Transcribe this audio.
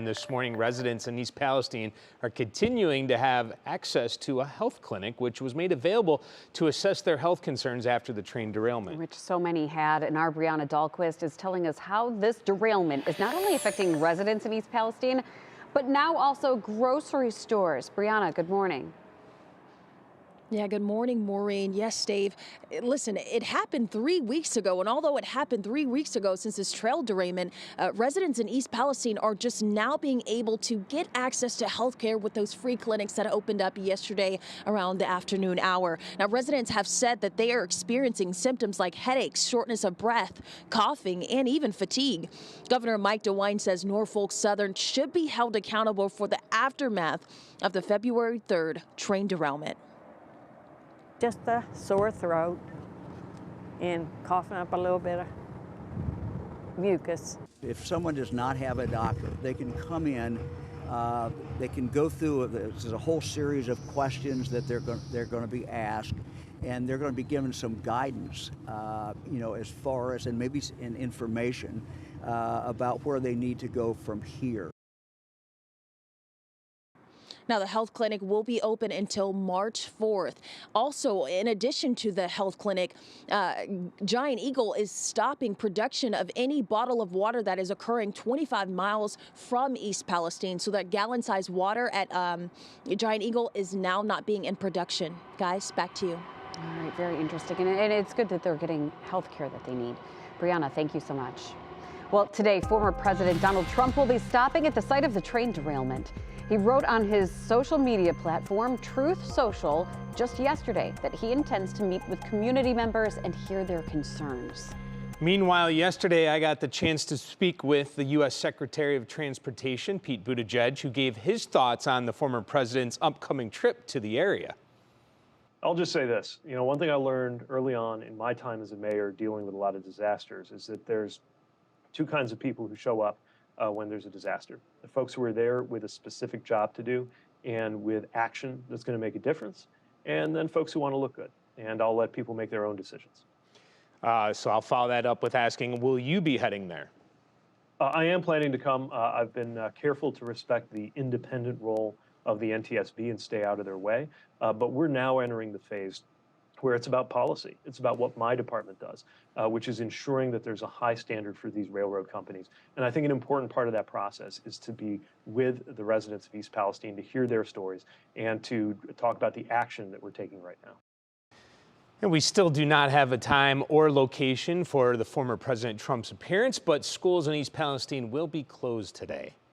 This morning, residents in East Palestine are continuing to have access to a health clinic, which was made available to assess their health concerns after the train derailment. Which so many had. And our Brianna Dahlquist is telling us how this derailment is not only affecting residents in East Palestine, but now also grocery stores. Brianna, good morning. Yeah, good morning, Maureen. Yes, Dave. Listen, it happened 3 weeks ago, and although it happened 3 weeks ago since this trail derailment, residents in East Palestine are just now being able to get access to health care with those free clinics that opened up yesterday around the afternoon hour. Now, residents have said that they are experiencing symptoms like headaches, shortness of breath, coughing, and even fatigue. Governor Mike DeWine says Norfolk Southern should be held accountable for the aftermath of the February 3rd train derailment. Just a sore throat and coughing up a little bit of mucus. If someone does not have a doctor, they can come in, they can go through, there's a whole series of questions that they're going to be asked, and they're going to be given some guidance, as far as, and maybe information about where they need to go from here. Now, the health clinic will be open until March 4th. Also, in addition to the health clinic, Giant Eagle is stopping production of any bottle of water that is occurring 25 miles from East Palestine. So that gallon-sized water at Giant Eagle is now not being in production. Guys, back to you. All right, very interesting. And it's good that they're getting health care that they need. Brianna, thank you so much. Well, today, former President Donald Trump will be stopping at the site of the train derailment. He wrote on his social media platform, Truth Social, just yesterday that he intends to meet with community members and hear their concerns. Meanwhile, yesterday I got the chance to speak with the U.S. Secretary of Transportation, Pete Buttigieg, who gave his thoughts on the former president's upcoming trip to the area. I'll just say this. One thing I learned early on in my time as a mayor dealing with a lot of disasters is that there's two kinds of people who show up when there's a disaster. The folks who are there with a specific job to do and with action that's going to make a difference, and then folks who want to look good. And I'll let people make their own decisions. So I'll follow that up with asking, will you be heading there? I am planning to come. I've been careful to respect the independent role of the NTSB and stay out of their way. But we're now entering the phase where it's about policy. It's about what my department does, which is ensuring that there's a high standard for these railroad companies. And I think an important part of that process is to be with the residents of East Palestine, to hear their stories, and to talk about the action that we're taking right now. And we still do not have a time or location for the former President Trump's appearance, but schools in East Palestine will be closed today.